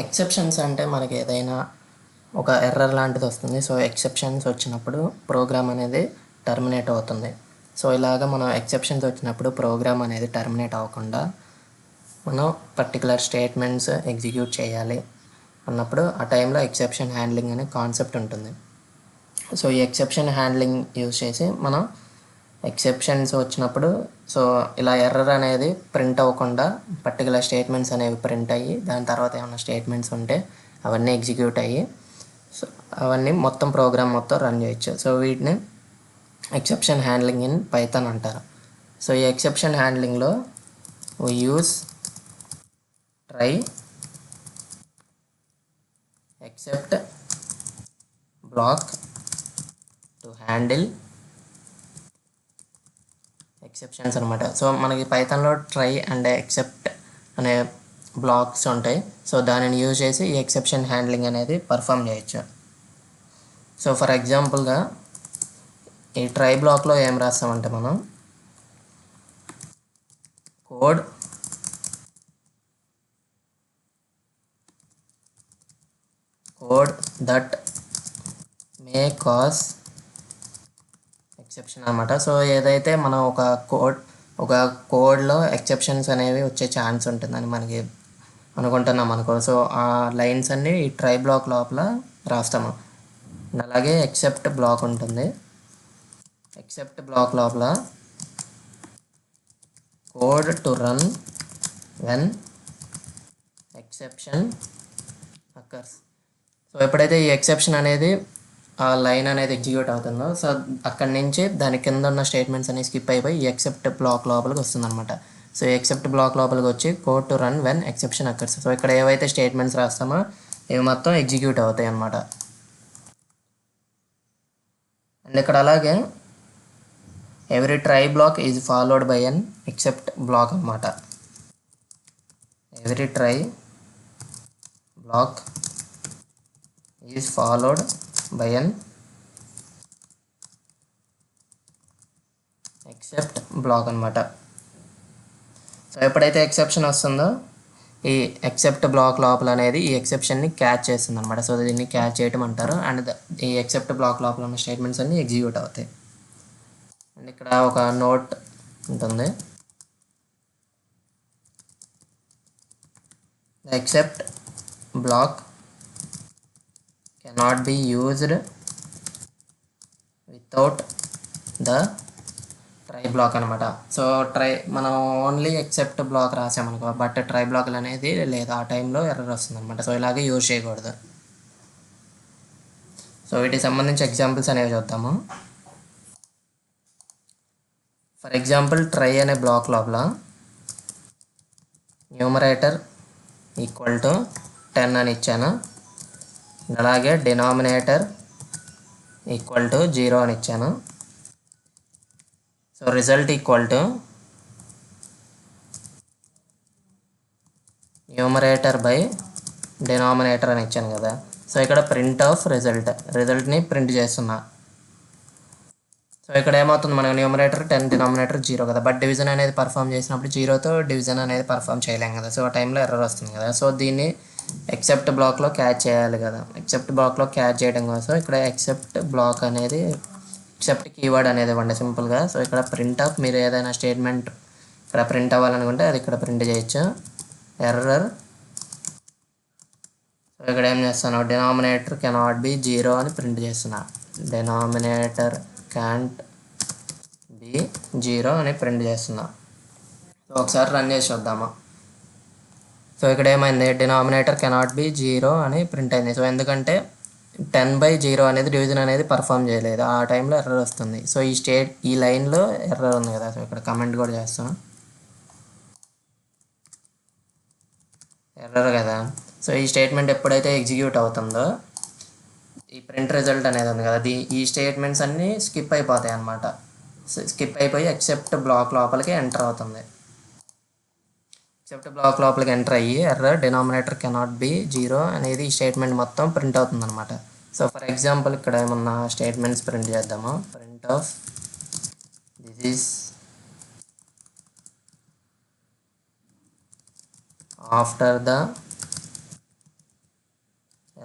Exceptions అంటే మనకి ఏదైనా ఒక ఎర్రర్ లాంటిది వస్తుంది. సో ఎక్సెప్షన్స్ వచ్చినప్పుడు ప్రోగ్రామ్ అనేది టర్మినేట్ అవుతుంది. సో ఇలాగ మనం ఎక్సెప్షన్స్ వచ్చినప్పుడు ప్రోగ్రామ్ అనేది టర్మినేట్ అవ్వకుండా మనం పర్టికులర్ స్టేట్మెంట్స్ ఎగ్జిక్యూట్ చేయాలి అన్నప్పుడు ఆ టైంలో ఎక్సెప్షన్ హ్యాండ్లింగ్ అనే కాన్సెప్ట్ ఉంటుంది. సో ఈ ఎక్సెప్షన్ హ్యాండ్లింగ్ యూజ్ చేసి మనం ఎక్సెప్షన్స్ వచ్చినప్పుడు సో ఇలా ఎర్రర్ అనేది ప్రింట్ అవ్వకుండా పర్టికులర్ స్టేట్మెంట్స్ అనేవి ప్రింట్ అయ్యి దాని తర్వాత ఏమైనా స్టేట్మెంట్స్ ఉంటే అవన్నీ ఎగ్జిక్యూట్ అయ్యి సో అవన్నీ మొత్తం ప్రోగ్రామ్ మొత్తం రన్ చేయొచ్చు. సో వీటిని ఎక్సెప్షన్ హ్యాండ్లింగ్ ఇన్ పైథాన్ అంటారు. సో ఈ ఎక్సెప్షన్ హ్యాండ్లింగ్లో we use try except block to handle exceptions అనమాట. సో మనకి పైథాన్లో ట్రై అండ్ ఎక్సెప్ట్ అనే బ్లాక్స్ ఉంటాయి. సో దానిని యూజ్ చేసి ఈ ఎక్సెప్షన్ హ్యాండ్లింగ్ అనేది పర్ఫామ్ చేయొచ్చు. సో ఫర్ ఎగ్జాంపుల్గా ఈ ట్రై బ్లాక్లో ఏం రాస్తామంటే మనం code that may cause exception అనమాట. సో ఏదైతే మనం ఒక కోడ్లో ఎక్సెప్షన్స్ అనేవి వచ్చే ఛాన్స్ ఉంటుందని మనకి అనుకుంటున్నాం అనుకో. సో ఆ లైన్స్ అన్నీ ఈ ట్రై బ్లాక్ లోపల రాస్తాము. అలాగే ఎక్సెప్ట్ బ్లాక్ ఉంటుంది. ఎక్సెప్ట్ బ్లాక్ లోపల code to run when exception occurs. So ఎప్పుడైతే ఈ ఎక్సెప్షన్ అనేది ఆ లైన్ అనేది ఎగ్జిక్యూట్ అవుతుందో సో అక్కడి నుంచి దాని కింద ఉన్న స్టేట్మెంట్స్ అనేవి స్కిప్ అయిపోయి ఈ ఎక్సెప్ట్ బ్లాక్ లోపలికి వస్తుంది అనమాట. సో ఈ ఎక్సెప్ట్ బ్లాక్ లోపలికి వచ్చి code to run when exception occurs. So ఇక్కడ ఏవైతే స్టేట్మెంట్స్ రాస్తామో ఇవి మొత్తం ఎగ్జిక్యూట్ అవుతాయి అన్నమాట. అండ్ ఇక్కడ అలాగే every try block is followed by an except block అన్నమాట. Every try block is followed by an except block అనమాట. సో ఎప్పుడైతే ఎక్సెప్షన్ వస్తుందో ఈ ఎక్సెప్ట్ బ్లాక్ లోపల అనేది ఈ ఎక్సెప్షన్ని క్యాచ్ చేస్తుంది అనమాట. సో దీన్ని క్యాచ్ చేయటం అంటారు. అండ్ ఈ ఎక్సెప్ట్ బ్లాక్ లోపల ఉన్న స్టేట్మెంట్స్ అన్నీ ఎగ్జిక్యూట్ అవుతాయి. అండ్ ఇక్కడ ఒక నోట్ ఉంటుంది. The except block cannot be used without the try block అనమాట. సో మనం ఓన్లీ ఎక్సెప్ట్ బ్లాక్ రాసామనుకో బట్ ట్రై బ్లాక్లు అనేది లేదు, ఆ టైంలో ఎర్రర్ వస్తుంది అనమాట. సో ఇలాగే యూజ్ చేయకూడదు. సో వీటికి సంబంధించి ఎగ్జాంపుల్స్ అనేవి చూద్దాము. ఫర్ ఎగ్జాంపుల్ ట్రై అనే బ్లాక్ లోపల న్యూమరేటర్ ఈక్వల్ టు 10 అని ఇచ్చాను. అలాగే డినామినేటర్ ఈక్వల్ టు 0 అని ఇచ్చాను. So result equal to numerator by denominator అని ఇచ్చాను కదా. సో ఇక్కడ ప్రింట్ ఆఫ్ రిజల్ట్ని ప్రింట్ చేస్తున్నా. సో ఇక్కడ ఏమవుతుంది, మనకు న్యూమరేటర్ 10 డినామినేటర్ 0 కదా. బట్ డివిజన్ అనేది పర్ఫామ్ చేసినప్పుడు 0తో డివిజన్ అనేది పర్ఫామ్ చేయలేం కదా. సో ఆ టైంలో ఎర్రర్ వస్తుంది కదా. సో దీన్ని ఎక్సెప్ట్ బ్లాక్లో క్యాచ్ చేయాలి కదా. ఎక్సెప్ట్ బ్లాక్లో క్యాచ్ చేయడం కోసం ఇక్కడ ఎక్సెప్ట్ బ్లాక్ అనేది ఎక్సెప్ట్ కీవర్డ్ అనేది ఇవ్వండి సింపుల్గా. సో ఇక్కడ ప్రింట్ ఆఫ్ మీరు ఏదైనా స్టేట్మెంట్ ఇక్కడ ప్రింట్ అవ్వాలనుకుంటే అది ఇక్కడ ప్రింట్ చేయొచ్చు. ఎర్రర్. సో ఇక్కడ ఏం చేస్తాను, డినామినేటర్ కెనాట్ బి 0 అని ప్రింట్ చేస్తున్నా. డినామినేటర్ క్యాంట్ బి 0 అని ప్రింట్ చేస్తున్నా. సో ఒకసారి రన్ చేసి చూద్దామా. సో ఇక్కడ ఏమైంది, డినామినేటర్ కెనాట్ బి 0 అని ప్రింట్ అయింది. సో ఎందుకంటే 10/0 అనేది డివిజన్ అనేది పర్ఫామ్ చేయలేదు, ఆ టైంలో ఎర్రర్ వస్తుంది. సో ఈ లైన్లో ఎర్రర్ ఉంది కదా. సో ఇక్కడ కమెంట్ కూడా చేస్తాం, ఎర్రర్ కదా. సో ఈ స్టేట్మెంట్ ఎప్పుడైతే ఎగ్జిక్యూట్ అవుతుందో ఈ ప్రింట్ రిజల్ట్ అనేది ఉంది కదా, ఈ స్టేట్మెంట్స్ అన్నీ స్కిప్ అయిపోతాయి అన్నమాట. స్కిప్ అయిపోయి ఎక్సెప్ట్ బ్లాక్ లోపలికి ఎంటర్ అవుతుంది. ఎక్సెప్ట్ బ్లాక్ లోపలికి ఎంటర్ అయ్యి ఎర్రర్ డినామినేటర్ కెనాట్ బి 0 అనేది ఈ స్టేట్మెంట్ మొత్తం ప్రింట్ అవుతుంది అనమాట. సో ఫర్ ఎగ్జాంపుల్ ఇక్కడ ఏమన్నా స్టేట్మెంట్స్ ప్రింట్ చేద్దాము. Print of this is after the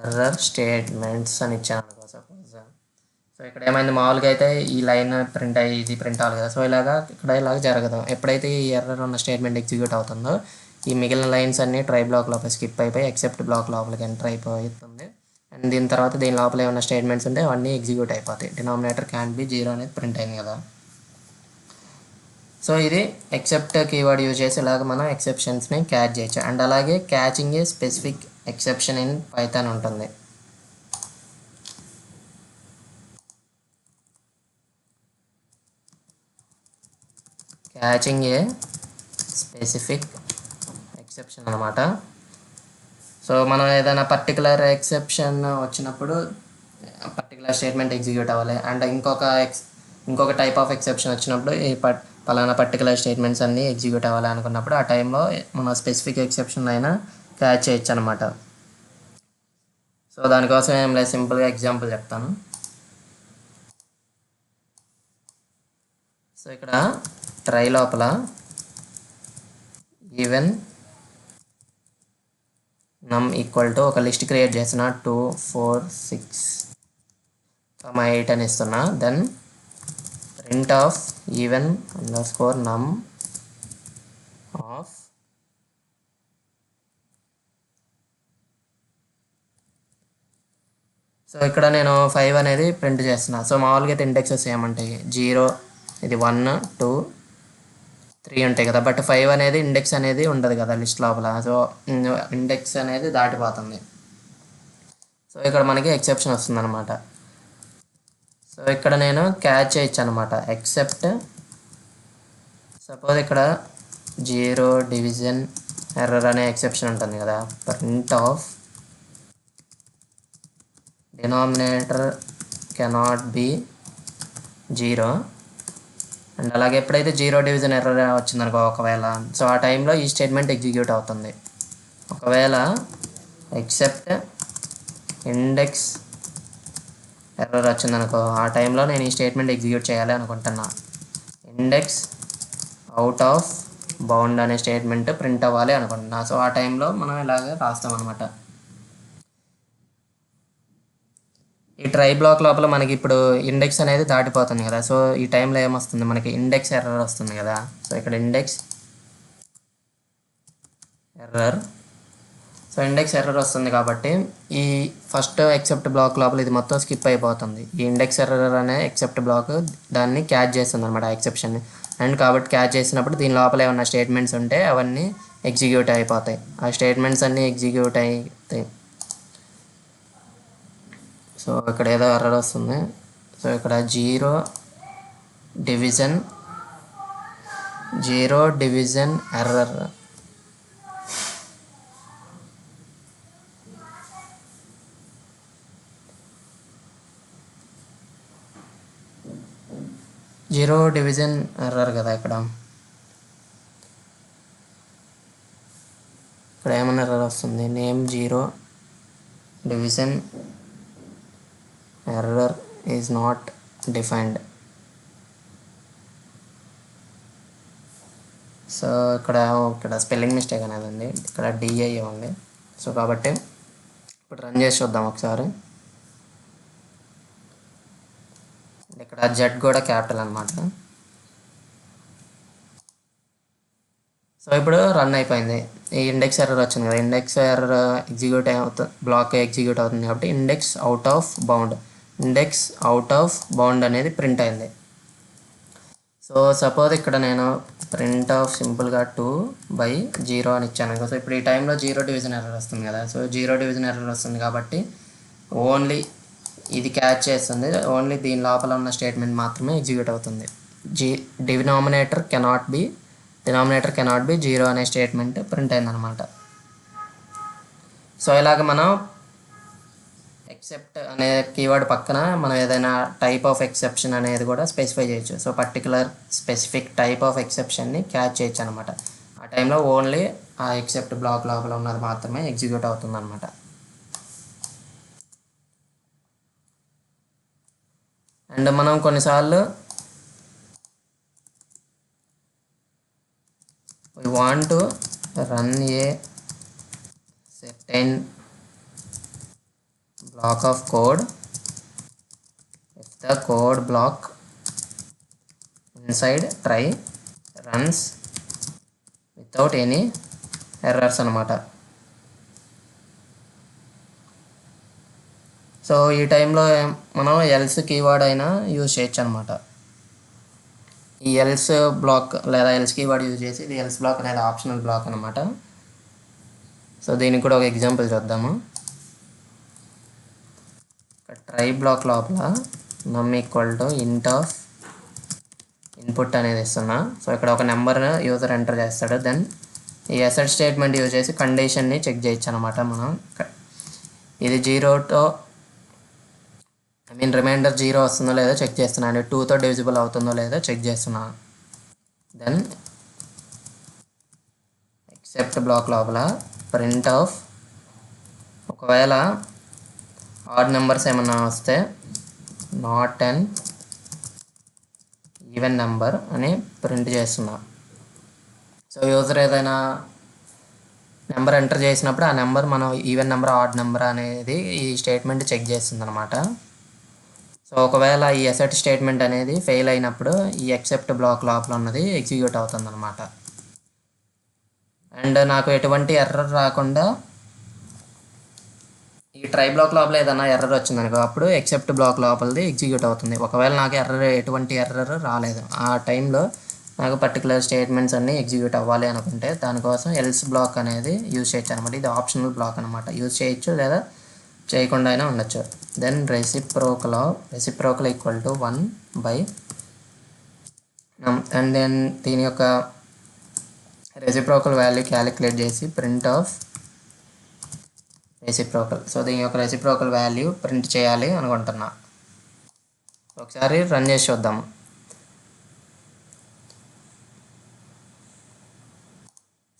error statements అని ఇచ్చాను అనుకో సపోజ్. సో ఇక్కడ ఏమైంది, మామూలుగా అయితే ఈ లైన్ ప్రింట్ అయ్యి ఇది ప్రింట్ అవ్వాలి కదా. సో ఇలాగా ఇక్కడ ఇలాగ జరగదు. ఎప్పుడైతే ఈ ఎర్రర్ ఉన్న స్టేట్మెంట్ ఎగ్జిక్యూట్ అవుతుందో ఈ మిగిలిన లైన్స్ అన్నీ ట్రై బ్లాక్ లోపల స్కిప్ అయిపోయి ఎక్సెప్ట్ బ్లాక్ లోపలికి ఎంటర్ అయిపోతుంది. అండ్ దీని తర్వాత దీని లోపల ఏమైనా స్టేట్మెంట్స్ ఉంటే అవన్నీ ఎగ్జిక్యూట్ అయిపోతాయి. డినామినేటర్ క్యాన్ బి 0 అనేది ప్రింట్ అయింది కదా. సో ఇది ఎక్సెప్ట్ కీవర్డ్ యూజ్ చేసి ఇలాగ మనం ఎక్సెప్షన్స్ని క్యాచ్ చేయొచ్చు. అండ్ అలాగే catching A specific exception in Python ఉంటుంది. క్యాచింగ్ ఏ స్పెసిఫిక్ ఎక్సెప్షన్ అనమాట. సో మనం ఏదైనా పర్టికులర్ ఎక్సెప్షన్ వచ్చినప్పుడు పర్టికులర్ స్టేట్మెంట్ ఎగ్జిక్యూట్ అవ్వాలి. అండ్ ఇంకొక టైప్ ఆఫ్ ఎక్సెప్షన్ వచ్చినప్పుడు ఈ పలానా పర్టికులర్ స్టేట్మెంట్స్ అన్నీ ఎగ్జిక్యూట్ అవ్వాలి అనుకున్నప్పుడు ఆ టైంలో మన స్పెసిఫిక్ ఎక్సెప్షన్ అయినా క్యాచ్ చేయొచ్చు అనమాట. సో దానికోసం ఏం లేదు, సింపుల్గా ఎగ్జాంపుల్ చెప్తాను. సో ఇక్కడ ట్రై లోపల ఈవెన్ నమ్ ఈక్వల్ టు ఒక లిస్ట్ క్రియేట్ చేసిన 2, 4, 6, 8 అని ఇస్తున్నా. Then print of even underscore num of so ఇక్కడ నేను 5 అనేది ప్రింట్ చేస్తున్నా. సో మామూలుగా అయితే ఇండెక్సెస్ ఏమంటాయి, 0, ఇది 1, 2, 3 ఉంటాయి కదా. బట్ 5 అనేది ఇండెక్స్ అనేది ఉండదు కదా లిస్ట్ లోపల. సో ఇండెక్స్ అనేది దాటిపోతుంది. సో ఇక్కడ మనకి ఎక్సెప్షన్ వస్తుంది అనమాట. సో ఇక్కడ నేను క్యాచ్ చేయొచ్చు అనమాట. ఎక్సెప్ట్ సపోజ్ ఇక్కడ 0 డివిజన్ ఎర్రర్ అనే ఎక్సెప్షన్ ఉంటుంది కదా. Print of denominator cannot be 0. And అలాగే ఎప్పుడైతే 0 డివిజన్ ఎర్రర్ వచ్చిందనుకో ఒకవేళ, సో ఆ టైంలో ఈ స్టేట్మెంట్ ఎగ్జిక్యూట్ అవుతుంది. ఒకవేళ ఎక్సెప్ట్ ఇండెక్స్ ఎర్రర్ వచ్చిందనుకో ఆ టైంలో నేను ఈ స్టేట్మెంట్ ఎగ్జిక్యూట్ చేయాలి అనుకుంటున్నా. ఇండెక్స్ అవుట్ ఆఫ్ బౌండ్ అనే స్టేట్మెంట్ ప్రింట్ అవ్వాలి అనుకుంటున్నా. సో ఆ టైంలో మనం ఇలాగే రాస్తాం అనమాట. ఈ ట్రై బ్లాక్ లోపల మనకి ఇప్పుడు ఇండెక్స్ అనేది దాటిపోతుంది కదా. సో ఈ టైంలో ఏమొస్తుంది, మనకి ఇండెక్స్ ఎర్రర్ వస్తుంది కదా. సో ఇక్కడ index error. So index error వస్తుంది కాబట్టి ఈ ఫస్ట్ ఎక్సెప్ట్ బ్లాక్ లోపల ఇది మొత్తం స్కిప్ అయిపోతుంది. ఈ ఇండెక్స్ ఎర్రర్ అనే ఎక్సెప్ట్ బ్లాక్ దాన్ని క్యాచ్ చేస్తుంది అనమాట, ఆ ఎక్సెప్షన్ని. అండ్ కాబట్టి క్యాచ్ చేసినప్పుడు దీని లోపల ఏమన్నా స్టేట్మెంట్స్ ఉంటే అవన్నీ ఎగ్జిక్యూట్ అయిపోతాయి. ఆ స్టేట్మెంట్స్ అన్నీ ఎగ్జిక్యూట్ అయితాయి. సో ఇక్కడ ఏదో ఎర్రర్ వస్తుంది. సో ఇక్కడ 0 division error. Zero division error కదా. ఇక్కడ ఏమన్నా ఎర్రర్ వస్తుంది, name 0 division error is not defined. So ఇక్కడ స్పెల్లింగ్ మిస్టేక్ అనేది ఉంది, ఇక్కడ డిఐ ఉంది. సో కాబట్టి ఇప్పుడు రన్ చేసి చూద్దాం ఒకసారి. ఇక్కడ జెడ్ కూడా క్యాపిటల్ అనమాట. సో ఇప్పుడు రన్ అయిపోయింది. ఈ ఇండెక్స్ ఎర్రర్ వచ్చింది కదా. ఇండెక్స్ ఎర్రర్ ఎగ్జిక్యూట్ అవుతుంది, బ్లాక్ ఎగ్జిక్యూట్ అవుతుంది కాబట్టి ఇండెక్స్ అవుట్ ఆఫ్ బౌండ్ అనేది ప్రింట్ అయింది. సో సపోజ్ ఇక్కడ నేను ప్రింట్ ఆఫ్ సింపుల్గా 2/0 అని ఇచ్చాను కదా. సో ఇప్పుడు ఈ టైంలో 0 డివిజన్ ఎర్రర్ వస్తుంది కదా. సో 0 డివిజన్ ఎర్రర్ వస్తుంది కాబట్టి ఓన్లీ ఇది క్యాచ్ చేస్తుంది, ఓన్లీ దీని లోపల ఉన్న స్టేట్మెంట్ మాత్రమే ఎగ్జిక్యూట్ అవుతుంది. డినామినేటర్ కెనాట్ బి 0 అనే స్టేట్మెంట్ ప్రింట్ అయిందనమాట. సో ఇలాగ మనం ఎక్సెప్ట్ అనే కీవర్డ్ పక్కన మనం ఏదైనా టైప్ ఆఫ్ ఎక్సెప్షన్ అనేది కూడా స్పెసిఫై చేయొచ్చు. So particular specific type of ఎక్సెప్షన్ని క్యాచ్ చేయొచ్చు అనమాట. ఆ టైంలో ఓన్లీ ఆ ఎక్సెప్ట్ బ్లాక్ లోపల ఉన్నది మాత్రమే ఎగ్జిక్యూట్ అవుతుంది అనమాట. అండ్ మనం కొన్నిసార్లు we want to run a certain block of code if the code block inside try runs without any errors అనమాట. సో ఈ టైంలో మనం ఎల్స్ కీవర్డ్ అయినా యూజ్ చేయొచ్చు అనమాట. ఈ ఎల్స్ బ్లాక్ లేదా ఎల్స్ కీవర్డ్ యూజ్ చేసి ఇది ఎల్స్ బ్లాక్ అనేది ఆప్షనల్ బ్లాక్ అనమాట. సో దీనికి కూడా ఒక ఎగ్జాంపుల్ చూద్దాము. ట్రై బ్లాక్ లోపల నమ్ ఈక్వల్ టు ఇంట్ ఆఫ్ ఇన్పుట్ అనేది ఇస్తున్నా. సో ఇక్కడ ఒక నెంబర్ యూజర్ ఎంటర్ చేస్తాడు. దెన్ ఈ అసెట్ స్టేట్మెంట్ యూజ్ చేసి కండిషన్ని చెక్ చేయొచ్చు అనమాట. మనం ఇది 0తో రిమైండర్ 0 వస్తుందో లేదో చెక్ చేస్తున్నాను. 2తో డివిజిబుల్ అవుతుందో లేదో చెక్ చేస్తున్నాను. దెన్ ఎక్సెప్ట్ బ్లాక్ లోపల ప్రింట్ ఆఫ్ ఒకవేళ ఆడ్ నెంబర్స్ ఏమన్నా వస్తే నాట్ అన్ ఈవెన్ నెంబర్ అని ప్రింట్ చేస్తున్నా. సో యూజర్ ఏదైనా నెంబర్ ఎంటర్ చేసినప్పుడు ఆ నెంబర్ మనం ఈవెన్ నెంబర్ ఆడ్ నెంబర్ అనేది ఈ స్టేట్మెంట్ చెక్ చేస్తుంది అనమాట. సో ఒకవేళ ఈ అసెట్ స్టేట్మెంట్ అనేది ఫెయిల్ అయినప్పుడు ఈ ఎక్సెప్ట్ బ్లాక్ లోపల ఉన్నది ఎగ్జిక్యూట్ అవుతుంది అనమాట. అండ్ నాకు ఎటువంటి ఎర్రర్ రాకుండా ఈ ట్రై బ్లాక్ లోపల ఏదైనా ఎర్రర్ వచ్చిందనుకో అప్పుడు ఎక్సెప్ట్ బ్లాక్ లోపలది ఎగ్జిక్యూట్ అవుతుంది. ఒకవేళ నాకు ఎటువంటి ఎర్రర్ రాలేదు, ఆ టైంలో నాకు పర్టికులర్ స్టేట్మెంట్స్ అన్నీ ఎగ్జిక్యూట్ అవ్వాలి అనుకుంటే దానికోసం ఎల్స్ బ్లాక్ అనేది యూజ్ చేయొచ్చు అనమాట. ఇది ఆప్షనల్ బ్లాక్ అనమాట. యూజ్ చేయొచ్చు లేదా చేయకుండా అయినా ఉండొచ్చు. Then reciprocal equal to 1 by and then దీని యొక్క రెసిప్రోకల్ వాల్యూ క్యాలిక్యులేట్ చేసి ప్రింట్ ఆఫ్ రెసిప్రోకల్. సో దీని యొక్క రెసిప్రోకల్ వాల్యూ ప్రింట్ చేయాలి అనుకుంటున్నా. ఒకసారి రన్ చేసి చూద్దాం.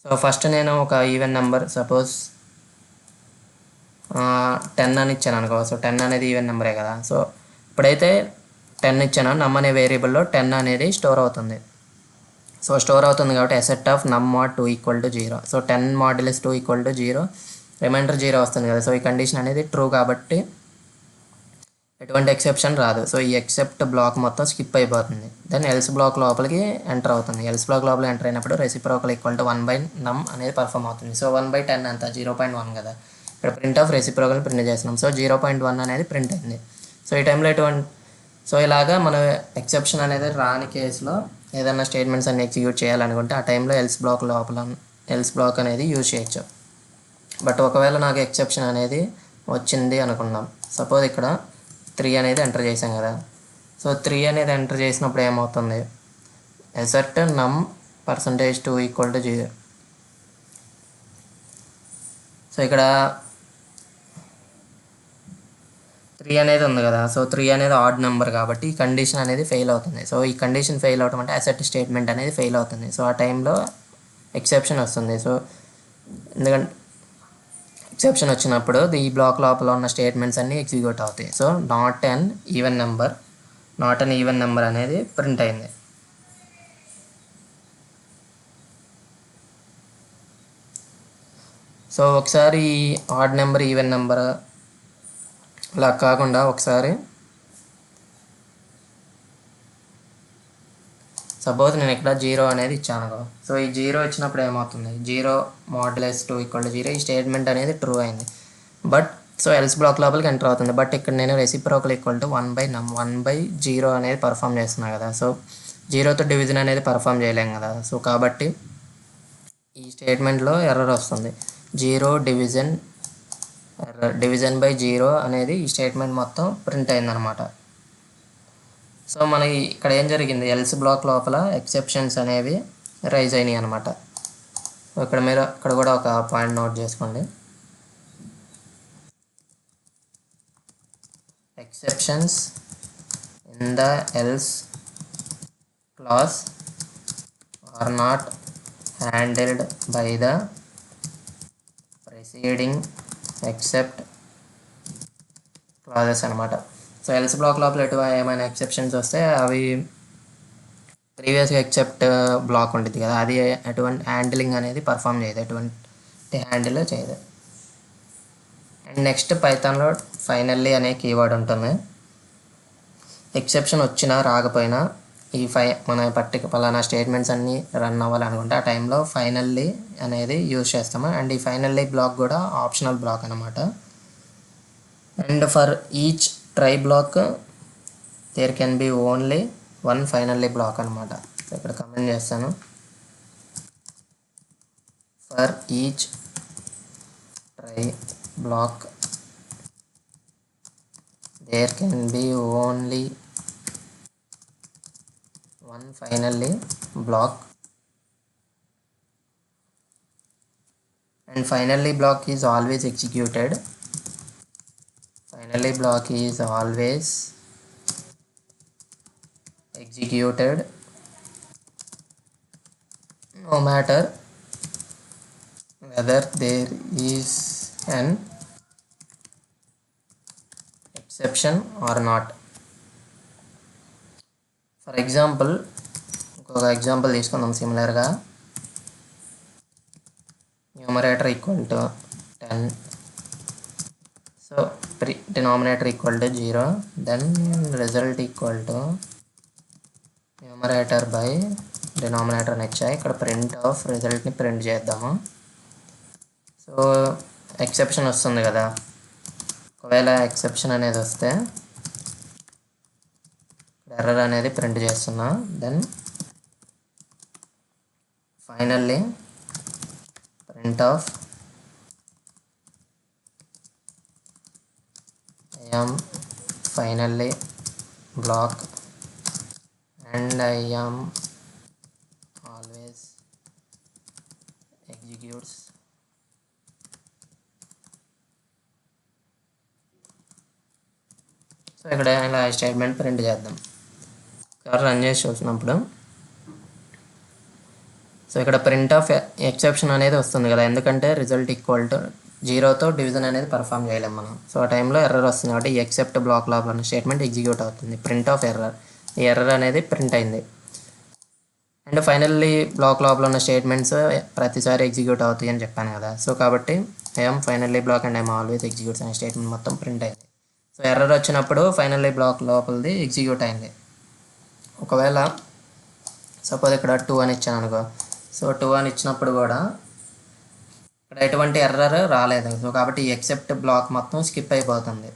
సో ఫస్ట్ నేను ఒక ఈవెన్ నెంబర్ సపోజ్ 10 అని ఇచ్చాను అనుకో. సో 10 అనేది ఈవెన్ నెంబరే కదా. సో ఇప్పుడైతే 10 ఇచ్చాను, నమ్ అనే వేరియబుల్లో 10 అనేది స్టోర్ అవుతుంది. సో స్టోర్ అవుతుంది కాబట్టి asset of num mod 2 equal to 0. So 10 modulus 2 equal to 0, remainder 0 వస్తుంది కదా. సో ఈ కండిషన్ అనేది ట్రూ కాబట్టి ఎటువంటి ఎక్సెప్షన్ రాదు. సో ఈ ఎక్సెప్ట్ బ్లాక్ మొత్తం స్కిప్ అయిపోతుంది. దెన్ ఎల్స్ బ్లాక్ లోపలికి ఎంటర్ అవుతుంది. ఎల్స్ బ్లాక్ లోపల ఎంటర్ అయినప్పుడు రెసిప్రోకల్ ఈక్వల్ టు 1 బై నమ్ అనేది పర్ఫామ్ అవుతుంది. సో 1/10 అంతా 0.1 కదా. ఇక్కడ ప్రింట్ ఆఫ్ రెసిప్రోకల్ ప్రింట్ చేస్తున్నాం. సో 0.1 అనేది ప్రింట్ అయింది. సో ఈ టైంలో సో ఇలాగా మనం ఎక్సెప్షన్ అనేది రాని కేసులో ఏదైనా స్టేట్మెంట్స్ అన్ని ఎగ్జిక్యూట్ చేయాలనుకుంటే ఆ టైంలో ఎల్స్ బ్లాక్ లోపల ఎల్స్ బ్లాక్ అనేది యూజ్ చేయొచ్చు. బట్ ఒకవేళ నాకు ఎక్సెప్షన్ అనేది వచ్చింది అనుకుందాం. సపోజ్ ఇక్కడ 3 అనేది ఎంటర్ చేసాం కదా. సో 3 అనేది ఎంటర్ చేసినప్పుడు ఏమవుతుంది, అసెట్ నమ్ %2 ఈక్వల్ టు 0. సో ఇక్కడ 3 అనేది ఉంది కదా. సో 3 అనేది ఆడ్ నెంబర్ కాబట్టి ఈ కండిషన్ అనేది ఫెయిల్ అవుతుంది. సో ఈ కండిషన్ ఫెయిల్ అవటం అంటే అసెట్ స్టేట్మెంట్ అనేది ఫెయిల్ అవుతుంది. సో ఆ టైంలో ఎక్సెప్షన్ వస్తుంది. సో ఎందుకంటే ఎక్సెప్షన్ వచ్చినప్పుడు ఈ బ్లాక్ లోపల ఉన్న స్టేట్మెంట్స్ అన్నీ ఎగ్జిక్యూట్ అవుతాయి. So not an even number అనేది ప్రింట్ అయింది. సో ఒకసారి ఈ ఆడ్ నెంబర్ ఈవెన్ నెంబర్ అలా కాకుండా ఒకసారి సపోజ్ నేను ఇక్కడ 0 అనేది ఇచ్చాను. సో ఈ 0 ఇచ్చినప్పుడు ఏమవుతుంది, 0 మాడ్యులస్ 2 ఈక్వల్ టు 0 ఈ స్టేట్మెంట్ అనేది ట్రూ అయింది. బట్ సో ఎల్స్ బ్లాక్ లోపలికి ఎంటర్ అవుతుంది. బట్ ఇక్కడ నేను రెసిప్రోకల్ ఈక్వల్ టు 1/0 అనేది పర్ఫామ్ చేస్తున్నా కదా. సో 0తో డివిజన్ అనేది పర్ఫామ్ చేయలేం కదా. సో కాబట్టి ఈ స్టేట్మెంట్లో ఎర్రర్ వస్తుంది. 0 డివిజన్ బై 0 అనేది ఈ స్టేట్మెంట్ మొత్తం ప్రింట్ అయిందనమాట. సో మనకి ఇక్కడ ఏం జరిగింది, ఎల్స్ బ్లాక్ లోపల ఎక్సెప్షన్స్ అనేవి రైజ్ అయినాయి అనమాట. ఇక్కడ కూడా ఒక పాయింట్ నోట్ చేసుకోండి. Exceptions in the else class are not handled by the preceding except clauses అనమాట. సో ఎల్స్ బ్లాక్ లోపల ఏమైనా ఎక్సెప్షన్స్ వస్తే అవి ప్రీవియస్గా ఎక్సెప్ట్ బ్లాక్ ఉంటుంది కదా, అది ఎటువంటి హ్యాండిలింగ్ అనేది పర్ఫామ్ చేయదు, ఎటువంటి హ్యాండిల్ చేయదు. అండ్ నెక్స్ట్ పైథాన్లో ఫైనల్లీ అనే కీవర్డ్ ఉంటుంది. ఎక్సెప్షన్ వచ్చినా రాకపోయినా ఈ మన పలానా స్టేట్మెంట్స్ అన్నీ రన్ అవ్వాలనుకుంటే ఆ టైంలో ఫైనల్లీ అనేది యూజ్ చేస్తాము. అండ్ ఈ ఫైనల్లీ బ్లాక్ కూడా ఆప్షనల్ బ్లాక్ అనమాట. And for each try block there can be only one finally block అనమాట. ఇక్కడ కమెంట్ చేస్తాను. For each try block there can be only one finally block, and finally block is always executed. Finally block is always executed no matter whether there is an exception or not. For example ఇంకొక example తీసుకుందాం. సిమిలర్గా numerator equal to 10, so denominator equal to 0, then result equal to numerator by denominator హెచ్ఐ. ఇక్కడ print of రిజల్ట్ని ప్రింట్ చేద్దాము. So exception వస్తుంది కదా, ఒకవేళ ఎక్సెప్షన్ అనేది వస్తే ఎర్రర్ అనేది ప్రింట్ చేస్తున్నా. Then finally print of I am finally block and I am always executes. So ఇక్కడ ఇలా స్టేట్మెంట్ ప్రింట్ చేద్దాం. రన్ చేసి చూసినప్పుడు సో ఇక్కడ ప్రింట్ ఆఫ్ ఎక్సెప్షన్ అనేది వస్తుంది కదా, ఎందుకంటే రిజల్ట్ ఈక్వల్ టు 0తో డివిజన్ అనేది పర్ఫామ్ చేయలేము మనం. సో ఆ టైంలో ఎర్రర్ వస్తుంది కాబట్టి ఈ ఎక్సెప్ట్ బ్లాక్ లోపల ఉన్న స్టేట్మెంట్ ఎగ్జిక్యూట్ అవుతుంది. ప్రింట్ ఆఫ్ ఎర్రర్, ఈ ఎర్రర్ అనేది ప్రింట్ అయింది. అండ్ ఫైనల్లీ బ్లాక్ లోపల ఉన్న స్టేట్మెంట్స్ ప్రతిసారి ఎగ్జిక్యూట్ అవుతాయి అని చెప్పాను కదా. సో కాబట్టి I'm finally block and I'm always executes అనే స్టేట్మెంట్ మొత్తం ప్రింట్ అయింది. సో ఎర్రర్ వచ్చినప్పుడు ఫైనల్లీ బ్లాక్ లోపలిది ఎగ్జిక్యూట్ అయింది. ఒకవేళ సపోజ్ ఇక్కడ 2 అని ఇచ్చాను అనుకో, సో 2 అని ఇచ్చినప్పుడు కూడా ఇక్కడ ఎటువంటి ఎర్రర్ రాలేదు. సో కాబట్టి ఈ ఎక్సెప్ట్ బ్లాక్ మొత్తం స్కిప్ అయిపోతుంది.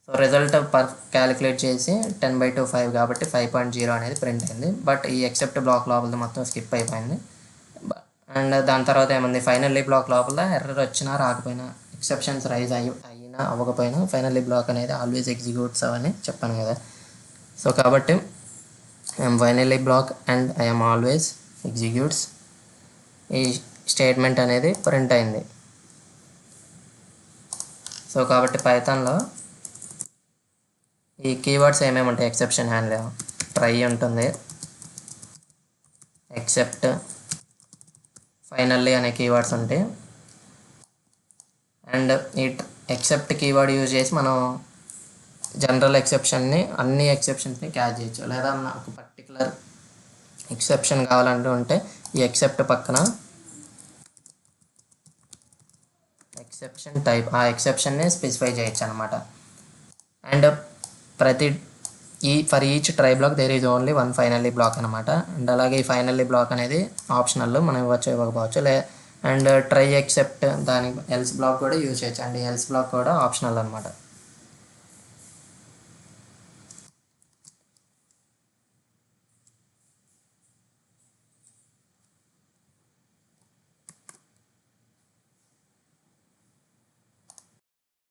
సో రిజల్ట్ క్యాలిక్యులేట్ చేసి 10/2 5 కాబట్టి 5.0 అనేది ప్రింట్ అయింది. బట్ ఈ ఎక్సెప్ట్ బ్లాక్ లోపల మొత్తం స్కిప్ అయిపోయింది. అండ్ దాని తర్వాత ఏముంది, ఫైనల్లీ బ్లాక్ లోపల ఎర్రర్ వచ్చినా రాకపోయినా, ఎక్సెప్షన్స్ రైజ్ అయినా అవ్వకపోయినా ఫైనల్లీ బ్లాక్ అనేది ఆల్వేస్ ఎగ్జిక్యూట్స్ అని చెప్పాను కదా. సో కాబట్టి I'm finally block and I'm always executes, ఈ స్టేట్మెంట్ అనేది ప్రింట్ అయింది. సో కాబట్టి పైథాన్లో ఈ కీవర్డ్స్ ఏమేమి ఉంటాయి, ఎక్సెప్షన్ హ్యాండ్లర్, ట్రై ఉంటుంది, ఎక్సెప్ట్, ఫైనల్లీ అనే కీవర్డ్స్ ఉంటాయి. అండ్ ఈ ఎక్సెప్ట్ కీవర్డ్ యూజ్ చేసి మనం జనరల్ ఎక్సెప్షన్ని అన్ని ఎక్సెప్షన్స్ని క్యాచ్ చేయొచ్చు. లేదా నాకు పర్టికులర్ ఎక్సెప్షన్ కావాలంటూ ఉంటే ఈ ఎక్సెప్ట్ పక్కన ఎక్సెప్షన్ టైప్, ఆ ఎక్సెప్షన్ని స్పెసిఫై చేయొచ్చు అనమాట. And for each try block there is only one finally block అనమాట. అండ్ అలాగే ఈ ఫైనల్లీ బ్లాక్ అనేది ఆప్షనల్, మనం ఇవ్వచ్చు ఇవ్వకపోవచ్చు. అండ్ ట్రై ఎక్సెప్ట్ దానికి ఎల్స్ బ్లాక్ కూడా యూజ్ చేయొచ్చు. అండ్ ఎల్స్ బ్లాక్ కూడా ఆప్షనల్ అనమాట.